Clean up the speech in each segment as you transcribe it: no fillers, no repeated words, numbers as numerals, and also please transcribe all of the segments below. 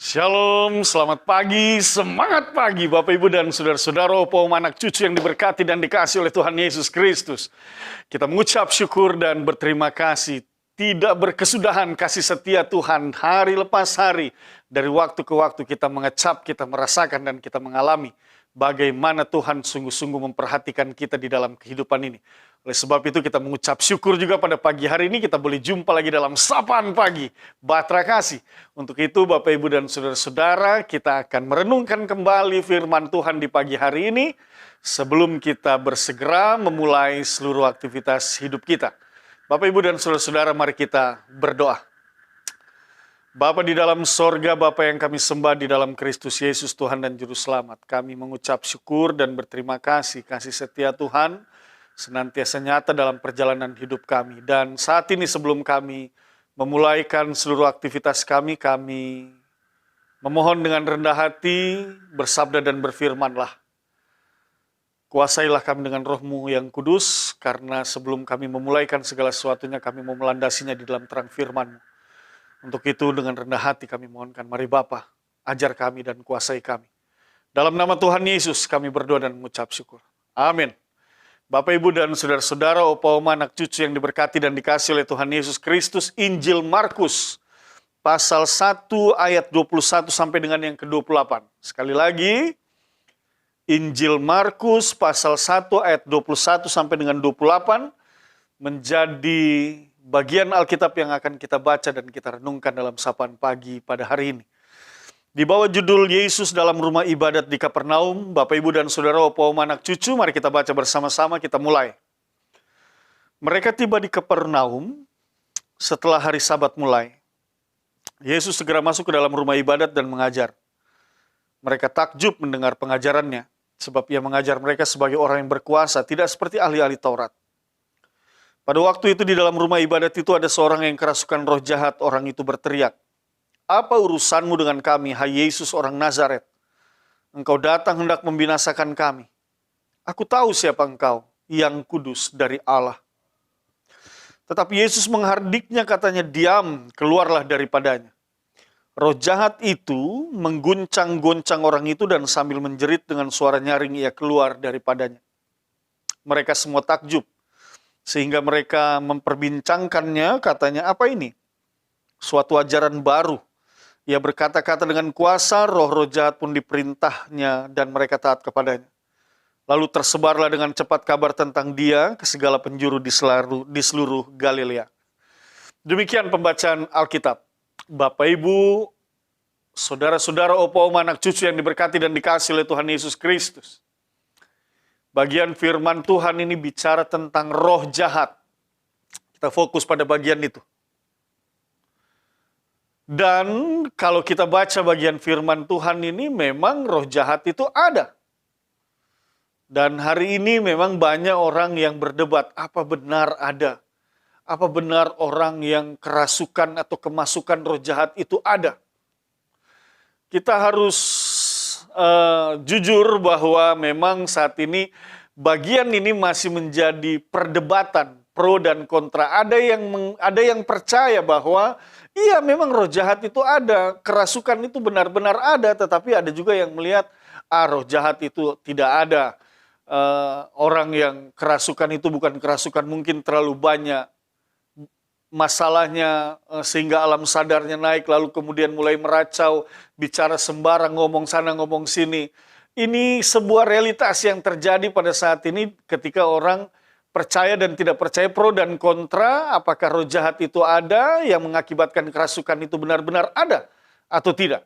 Shalom, selamat pagi, semangat pagi Bapak Ibu dan saudara-saudara, opa oma anak cucu yang diberkati dan dikasihi oleh Tuhan Yesus Kristus. Kita mengucap syukur dan berterima kasih. Tidak berkesudahan kasih setia Tuhan hari lepas hari. Dari waktu ke waktu kita mengecap, kita merasakan dan kita mengalami bagaimana Tuhan sungguh-sungguh memperhatikan kita di dalam kehidupan ini. Oleh sebab itu kita mengucap syukur juga pada pagi hari ini kita boleh jumpa lagi dalam Sapaan Pagi Batra Kasih. Untuk itu Bapak Ibu dan saudara-saudara, kita akan merenungkan kembali firman Tuhan di pagi hari ini sebelum kita bersegera memulai seluruh aktivitas hidup kita. Bapak Ibu dan saudara-saudara, mari kita berdoa. Bapa di dalam sorga, Bapa yang kami sembah di dalam Kristus Yesus Tuhan dan Juru Selamat. Kami mengucap syukur dan berterima kasih setia Tuhan senantiasa nyata dalam perjalanan hidup kami. Dan saat ini sebelum kami memulaikan seluruh aktivitas kami memohon dengan rendah hati, bersabda dan berfirmanlah. Kuasailah kami dengan roh-Mu yang kudus, karena sebelum kami memulaikan segala sesuatunya, kami mau melandasinya di dalam terang firman-Mu. Untuk itu dengan rendah hati kami mohonkan, mari Bapa, ajar kami dan kuasai kami. Dalam nama Tuhan Yesus kami berdoa dan mengucap syukur. Amin. Bapak, Ibu, dan saudara-saudara, opa, oma, anak cucu yang diberkati dan dikasihi oleh Tuhan Yesus Kristus, Injil Markus, pasal 1 ayat 21 sampai dengan yang ke-28. Sekali lagi, Injil Markus, pasal 1 ayat 21 sampai dengan 28, menjadi bagian Alkitab yang akan kita baca dan kita renungkan dalam Sapaan Pagi pada hari ini. Di bawah judul Yesus dalam rumah ibadat di Kapernaum, Bapak, Ibu, dan saudara, opa, oma, anak cucu, mari kita baca bersama-sama, kita mulai. Mereka tiba di Kapernaum setelah hari Sabat mulai. Yesus segera masuk ke dalam rumah ibadat dan mengajar. Mereka takjub mendengar pengajarannya, sebab ia mengajar mereka sebagai orang yang berkuasa, tidak seperti ahli-ahli Taurat. Pada waktu itu di dalam rumah ibadat itu ada seorang yang kerasukan roh jahat. Orang itu berteriak, "Apa urusanmu dengan kami, hai Yesus orang Nazaret? Engkau datang hendak membinasakan kami. Aku tahu siapa engkau, yang kudus dari Allah." Tetapi Yesus menghardiknya, katanya, "Diam, keluarlah daripadanya." Roh jahat itu mengguncang-goncang orang itu dan sambil menjerit dengan suara nyaring ia keluar daripadanya. Mereka semua takjub, sehingga mereka memperbincangkannya, katanya, "Apa ini? Suatu ajaran baru. Ia berkata-kata dengan kuasa, roh-roh jahat pun diperintahnya dan mereka taat kepadanya." Lalu tersebarlah dengan cepat kabar tentang dia ke segala penjuru di seluruh Galilea. Demikian pembacaan Alkitab. Bapak, Ibu, saudara-saudara, opa, oma, anak cucu yang diberkati dan dikasihi oleh Tuhan Yesus Kristus. Bagian firman Tuhan ini bicara tentang roh jahat. Kita fokus pada bagian itu. Dan kalau kita baca bagian firman Tuhan ini, memang roh jahat itu ada. Dan hari ini memang banyak orang yang berdebat, apa benar ada? Apa benar orang yang kerasukan atau kemasukan roh jahat itu ada? Kita harus jujur bahwa memang saat ini bagian ini masih menjadi perdebatan pro dan kontra. Ada yang percaya bahwa iya, memang roh jahat itu ada, kerasukan itu benar-benar ada, tetapi ada juga yang melihat, roh jahat itu tidak ada. Orang yang kerasukan itu bukan kerasukan, mungkin terlalu banyak masalahnya sehingga alam sadarnya naik, lalu kemudian mulai meracau, bicara sembarang, ngomong sana, ngomong sini. Ini sebuah realitas yang terjadi pada saat ini ketika orang percaya dan tidak percaya, pro dan kontra, apakah roh jahat itu ada yang mengakibatkan kerasukan itu benar-benar ada atau tidak.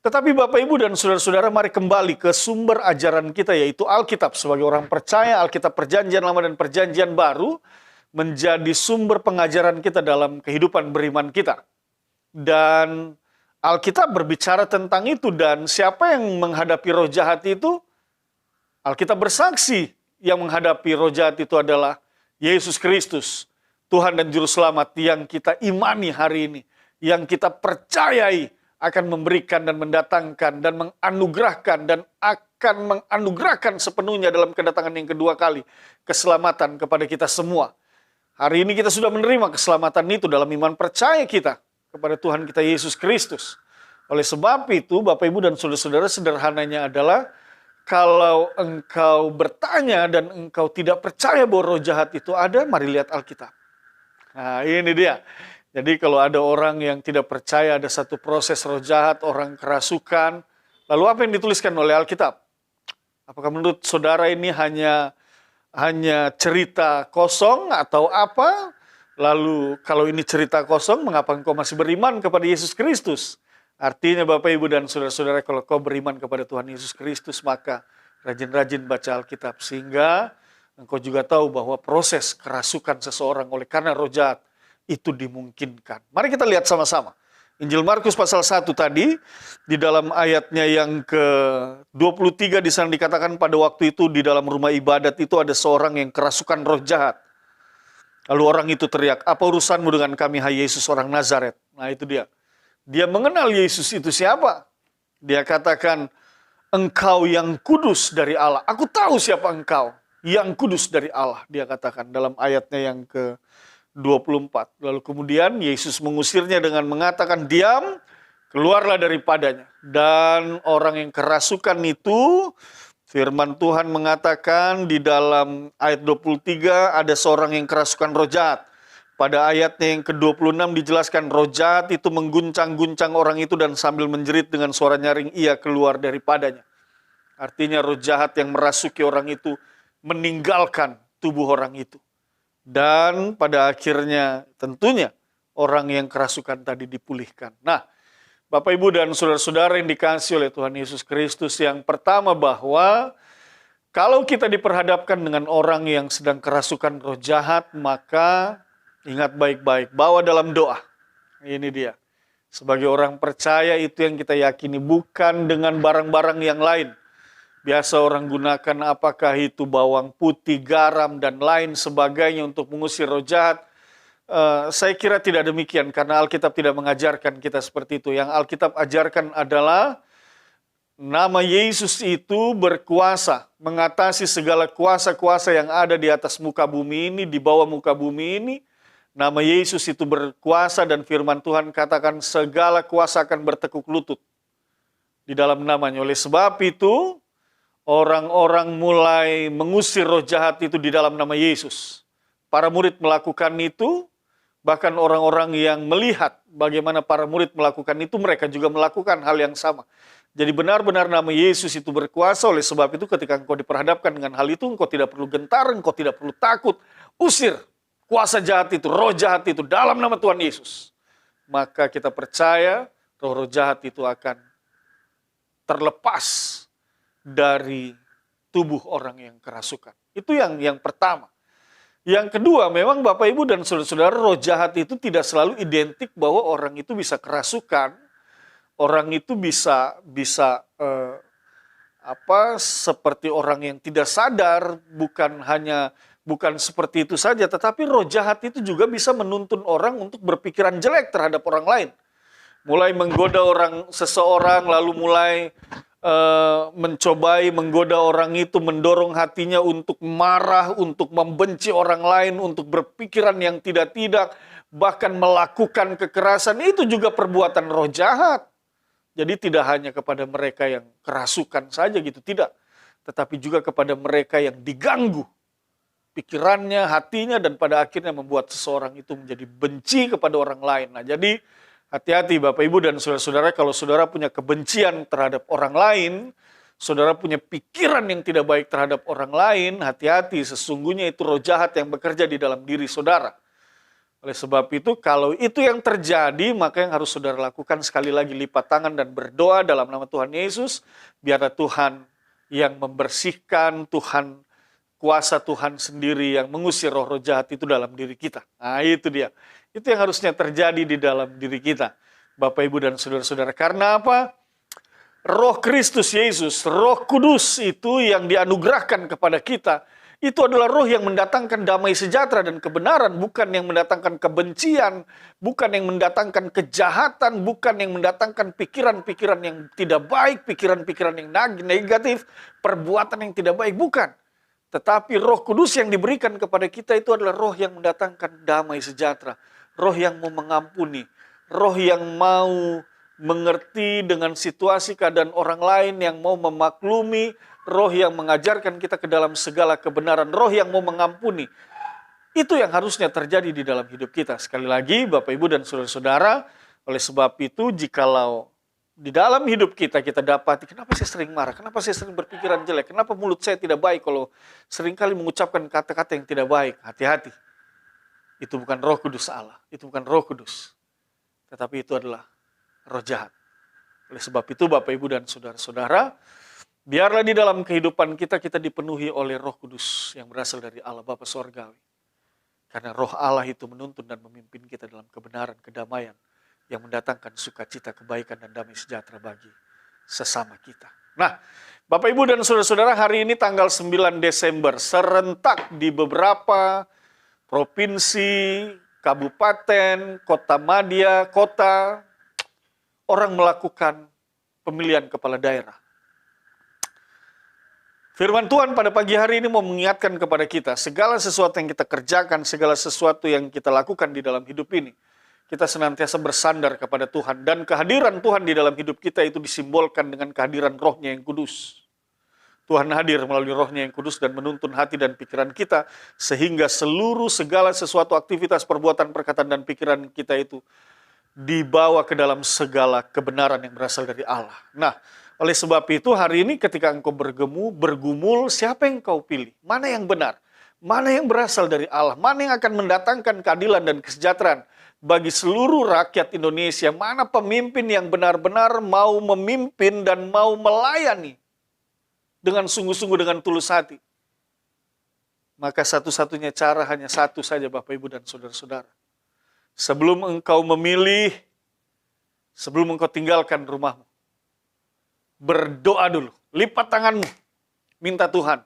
Tetapi Bapak, Ibu, dan saudara-saudara, mari kembali ke sumber ajaran kita, yaitu Alkitab. Sebagai orang percaya, Alkitab Perjanjian Lama dan Perjanjian Baru menjadi sumber pengajaran kita dalam kehidupan beriman kita. Dan Alkitab berbicara tentang itu, dan siapa yang menghadapi roh jahat itu? Alkitab bersaksi, yang menghadapi roh jahat itu adalah Yesus Kristus, Tuhan dan Juru Selamat yang kita imani hari ini, yang kita percayai akan memberikan dan mendatangkan dan menganugerahkan dan akan menganugerahkan sepenuhnya dalam kedatangan yang kedua kali keselamatan kepada kita semua. Hari ini kita sudah menerima keselamatan itu dalam iman percaya kita kepada Tuhan kita Yesus Kristus. Oleh sebab itu, Bapak Ibu dan saudara-saudara, sederhananya adalah kalau engkau bertanya dan engkau tidak percaya bahwa roh jahat itu ada, mari lihat Alkitab. Nah, ini dia. Jadi kalau ada orang yang tidak percaya ada satu proses roh jahat, orang kerasukan, lalu apa yang dituliskan oleh Alkitab? Apakah menurut saudara ini hanya cerita kosong atau apa? Lalu kalau ini cerita kosong, mengapa engkau masih beriman kepada Yesus Kristus? Artinya Bapak Ibu dan saudara-saudara, kalau kau beriman kepada Tuhan Yesus Kristus, maka rajin-rajin baca Alkitab. Sehingga engkau juga tahu bahwa proses kerasukan seseorang oleh karena roh jahat itu dimungkinkan. Mari kita lihat sama-sama. Injil Markus pasal 1 tadi, di dalam ayatnya yang ke-23 di sana dikatakan pada waktu itu di dalam rumah ibadat itu ada seorang yang kerasukan roh jahat. Lalu orang itu teriak, "Apa urusanmu dengan kami, hai Yesus orang Nazaret?" Nah itu dia. Dia mengenal Yesus itu siapa. Dia katakan, "Engkau yang kudus dari Allah." Aku tahu siapa engkau, yang kudus dari Allah. Dia katakan dalam ayatnya yang ke-24. Lalu kemudian Yesus mengusirnya dengan mengatakan, "Diam, keluarlah daripadanya." Dan orang yang kerasukan itu, firman Tuhan mengatakan di dalam ayat 23, ada seorang yang kerasukan roh jahat. Pada ayatnya yang ke-26 dijelaskan roh jahat itu mengguncang-guncang orang itu dan sambil menjerit dengan suara nyaring ia keluar daripadanya. Artinya roh jahat yang merasuki orang itu meninggalkan tubuh orang itu. Dan pada akhirnya tentunya orang yang kerasukan tadi dipulihkan. Nah, Bapak Ibu dan saudara-saudara yang dikasihi oleh Tuhan Yesus Kristus, yang pertama bahwa kalau kita diperhadapkan dengan orang yang sedang kerasukan roh jahat, maka ingat baik-baik, bawa dalam doa. Ini dia. Sebagai orang percaya itu yang kita yakini, bukan dengan barang-barang yang lain. Biasa orang gunakan apakah itu bawang putih, garam, dan lain sebagainya untuk mengusir roh jahat. Saya kira tidak demikian, karena Alkitab tidak mengajarkan kita seperti itu. Yang Alkitab ajarkan adalah nama Yesus itu berkuasa, mengatasi segala kuasa-kuasa yang ada di atas muka bumi ini, di bawah muka bumi ini. Nama Yesus itu berkuasa dan firman Tuhan katakan segala kuasa akan bertekuk lutut di dalam namanya. Oleh sebab itu, orang-orang mulai mengusir roh jahat itu di dalam nama Yesus. Para murid melakukan itu, bahkan orang-orang yang melihat bagaimana para murid melakukan itu, mereka juga melakukan hal yang sama. Jadi benar-benar nama Yesus itu berkuasa. Oleh sebab itu ketika engkau diperhadapkan dengan hal itu, engkau tidak perlu gentar, engkau tidak perlu takut. Usir kuasa jahat itu, roh jahat itu dalam nama Tuhan Yesus. Maka kita percaya roh-roh jahat itu akan terlepas dari tubuh orang yang kerasukan. Itu yang pertama. Yang kedua, memang Bapak Ibu dan saudara-saudara, roh jahat itu tidak selalu identik bahwa orang itu bisa kerasukan. Orang itu bisa seperti orang yang tidak sadar, bukan seperti itu saja, tetapi roh jahat itu juga bisa menuntun orang untuk berpikiran jelek terhadap orang lain. Mulai menggoda seseorang, lalu mulai mencobai menggoda orang itu, mendorong hatinya untuk marah, untuk membenci orang lain, untuk berpikiran yang tidak-tidak, bahkan melakukan kekerasan. Itu juga perbuatan roh jahat. Jadi tidak hanya kepada mereka yang kerasukan saja gitu, tidak. Tetapi juga kepada mereka yang diganggu pikirannya, hatinya, dan pada akhirnya membuat seseorang itu menjadi benci kepada orang lain. Nah, jadi hati-hati Bapak Ibu dan saudara-saudara, kalau saudara punya kebencian terhadap orang lain, saudara punya pikiran yang tidak baik terhadap orang lain, hati-hati, sesungguhnya itu roh jahat yang bekerja di dalam diri saudara. Oleh sebab itu, kalau itu yang terjadi, maka yang harus saudara lakukan sekali lagi, lipat tangan dan berdoa dalam nama Tuhan Yesus, biarlah Tuhan yang membersihkan, kuasa Tuhan sendiri yang mengusir roh-roh jahat itu dalam diri kita. Nah itu dia. Itu yang harusnya terjadi di dalam diri kita. Bapak, Ibu, dan saudara-saudara. Karena apa? Roh Kristus Yesus, Roh Kudus itu yang dianugerahkan kepada kita, itu adalah roh yang mendatangkan damai sejahtera dan kebenaran, bukan yang mendatangkan kebencian, bukan yang mendatangkan kejahatan, bukan yang mendatangkan pikiran-pikiran yang tidak baik, pikiran-pikiran yang negatif, perbuatan yang tidak baik, bukan. Tetapi Roh Kudus yang diberikan kepada kita itu adalah roh yang mendatangkan damai sejahtera, roh yang mau mengampuni, roh yang mau mengerti dengan situasi keadaan orang lain, yang mau memaklumi, roh yang mengajarkan kita ke dalam segala kebenaran, roh yang mau mengampuni. Itu yang harusnya terjadi di dalam hidup kita. Sekali lagi, Bapak, Ibu, dan saudara-saudara, oleh sebab itu, jikalau di dalam hidup kita, kita dapati, kenapa saya sering marah, kenapa saya sering berpikiran jelek, kenapa mulut saya tidak baik kalau seringkali mengucapkan kata-kata yang tidak baik. Hati-hati. Itu bukan Roh Kudus Allah, itu bukan Roh Kudus. Tetapi itu adalah roh jahat. Oleh sebab itu, Bapak, Ibu, dan saudara-saudara, biarlah di dalam kehidupan kita, kita dipenuhi oleh Roh Kudus yang berasal dari Allah Bapa Sorgawi. Karena roh Allah itu menuntun dan memimpin kita dalam kebenaran, kedamaian, yang mendatangkan sukacita, kebaikan, dan damai sejahtera bagi sesama kita. Nah, Bapak, Ibu, dan saudara-saudara, hari ini tanggal 9 Desember, serentak di beberapa provinsi, kabupaten, kota madya, kota, orang melakukan pemilihan kepala daerah. Firman Tuhan pada pagi hari ini mau mengingatkan kepada kita, segala sesuatu yang kita kerjakan, segala sesuatu yang kita lakukan di dalam hidup ini, kita senantiasa bersandar kepada Tuhan. Dan kehadiran Tuhan di dalam hidup kita itu disimbolkan dengan kehadiran Roh-Nya yang kudus. Tuhan hadir melalui Roh-Nya yang kudus dan menuntun hati dan pikiran kita, sehingga seluruh segala sesuatu aktivitas, perbuatan, perkataan, dan pikiran kita itu dibawa ke dalam segala kebenaran yang berasal dari Allah. Nah, oleh sebab itu hari ini ketika engkau bergumul, siapa yang kau pilih? Mana yang benar? Mana yang berasal dari Allah? Mana yang akan mendatangkan keadilan dan kesejahteraan bagi seluruh rakyat Indonesia? Mana pemimpin yang benar-benar mau memimpin dan mau melayani dengan sungguh-sungguh, dengan tulus hati? Maka satu-satunya cara hanya satu saja, Bapak, Ibu, dan saudara-saudara. Sebelum engkau memilih, sebelum engkau tinggalkan rumahmu, berdoa dulu, lipat tanganmu, minta Tuhan.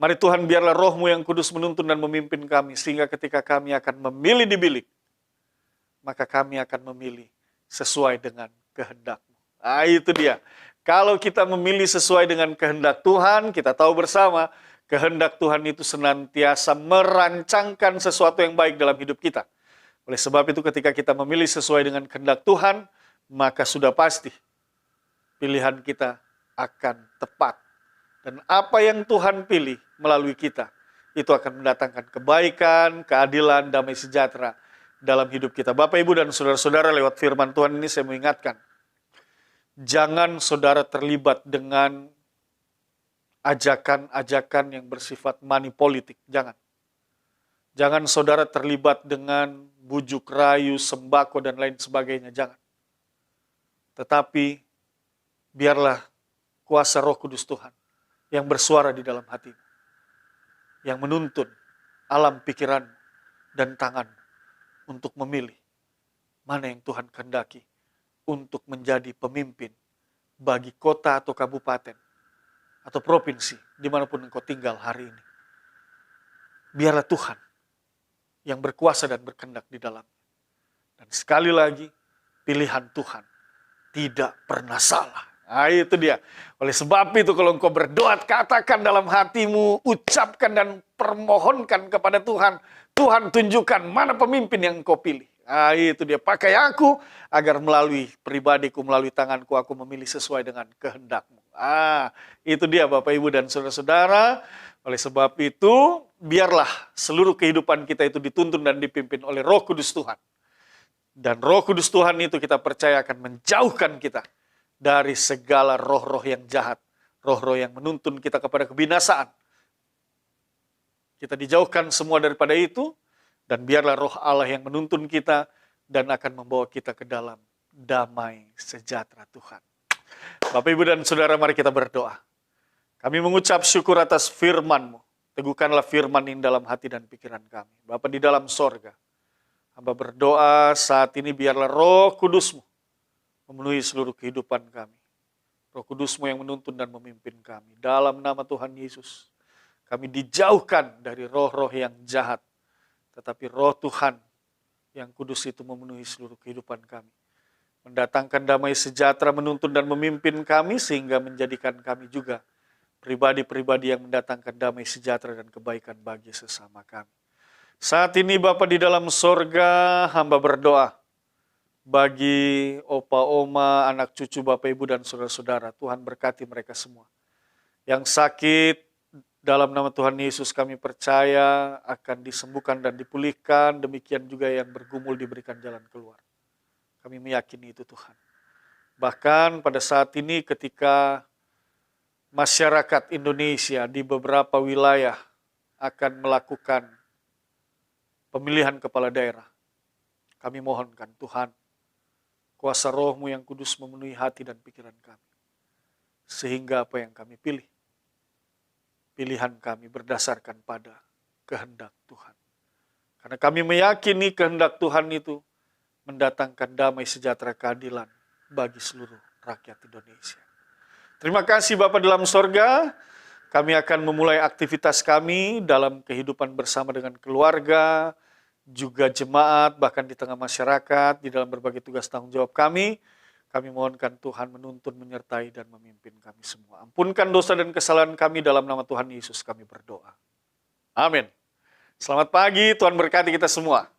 Mari Tuhan, biarlah Roh-Mu yang kudus menuntun dan memimpin kami, sehingga ketika kami akan memilih di bilik, maka kami akan memilih sesuai dengan kehendak-Mu. Nah, itu dia. Kalau kita memilih sesuai dengan kehendak Tuhan, kita tahu bersama, kehendak Tuhan itu senantiasa merancangkan sesuatu yang baik dalam hidup kita. Oleh sebab itu ketika kita memilih sesuai dengan kehendak Tuhan, maka sudah pasti pilihan kita akan tepat. Dan apa yang Tuhan pilih melalui kita, itu akan mendatangkan kebaikan, keadilan, damai sejahtera dalam hidup kita. Bapak, Ibu, dan saudara-saudara, lewat firman Tuhan ini saya mengingatkan, jangan saudara terlibat dengan ajakan-ajakan yang bersifat money politik. Jangan. Jangan saudara terlibat dengan bujuk rayu, sembako, dan lain sebagainya. Jangan. Tetapi biarlah kuasa Roh Kudus Tuhan yang bersuara di dalam hati, yang menuntun alam pikiran dan tangan untuk memilih mana yang Tuhan kehendaki untuk menjadi pemimpin bagi kota atau kabupaten atau provinsi dimanapun engkau tinggal hari ini. Biarlah Tuhan yang berkuasa dan berkehendak di dalam. Dan sekali lagi, pilihan Tuhan tidak pernah salah. Nah, itu dia. Oleh sebab itu kalau engkau berdoa, katakan dalam hatimu, ucapkan dan permohonkan kepada Tuhan. Tuhan, tunjukkan mana pemimpin yang engkau pilih. Nah, itu dia. Pakai aku agar melalui pribadiku, melalui tanganku, aku memilih sesuai dengan kehendak-Mu. Itu dia Bapak, Ibu, dan saudara-saudara. Oleh sebab itu, biarlah seluruh kehidupan kita itu dituntun dan dipimpin oleh Roh Kudus Tuhan. Dan Roh Kudus Tuhan itu kita percaya akan menjauhkan kita dari segala roh-roh yang jahat, roh-roh yang menuntun kita kepada kebinasaan. Kita dijauhkan semua daripada itu, dan biarlah Roh Allah yang menuntun kita dan akan membawa kita ke dalam damai sejahtera Tuhan. Bapak, Ibu, dan saudara, mari kita berdoa. Kami mengucap syukur atas firman-Mu. Teguhkanlah firman ini dalam hati dan pikiran kami. Bapa di dalam sorga, hamba berdoa saat ini biarlah Roh Kudus-Mu memenuhi seluruh kehidupan kami. Roh Kudus-Mu yang menuntun dan memimpin kami. Dalam nama Tuhan Yesus, kami dijauhkan dari roh-roh yang jahat. Tetapi Roh Tuhan yang kudus itu memenuhi seluruh kehidupan kami. Mendatangkan damai sejahtera, menuntun dan memimpin kami, sehingga menjadikan kami juga pribadi-pribadi yang mendatangkan damai sejahtera dan kebaikan bagi sesama kami. Saat ini Bapa di dalam sorga, hamba berdoa, bagi opa, oma, anak cucu, bapak, ibu, dan saudara-saudara. Tuhan berkati mereka semua. Yang sakit, dalam nama Tuhan Yesus kami percaya akan disembuhkan dan dipulihkan. Demikian juga yang bergumul diberikan jalan keluar. Kami meyakini itu Tuhan. Bahkan pada saat ini ketika masyarakat Indonesia di beberapa wilayah akan melakukan pemilihan kepala daerah, kami mohonkan Tuhan, kuasa Roh-Mu yang kudus memenuhi hati dan pikiran kami. Sehingga apa yang kami pilih, pilihan kami berdasarkan pada kehendak Tuhan. Karena kami meyakini kehendak Tuhan itu mendatangkan damai sejahtera keadilan bagi seluruh rakyat Indonesia. Terima kasih Bapa dalam sorga, kami akan memulai aktivitas kami dalam kehidupan bersama dengan keluarga, juga jemaat, bahkan di tengah masyarakat, di dalam berbagai tugas tanggung jawab kami. Kami mohonkan Tuhan menuntun, menyertai, dan memimpin kami semua. Ampunkan dosa dan kesalahan kami dalam nama Tuhan Yesus kami berdoa. Amin. Selamat pagi, Tuhan berkati kita semua.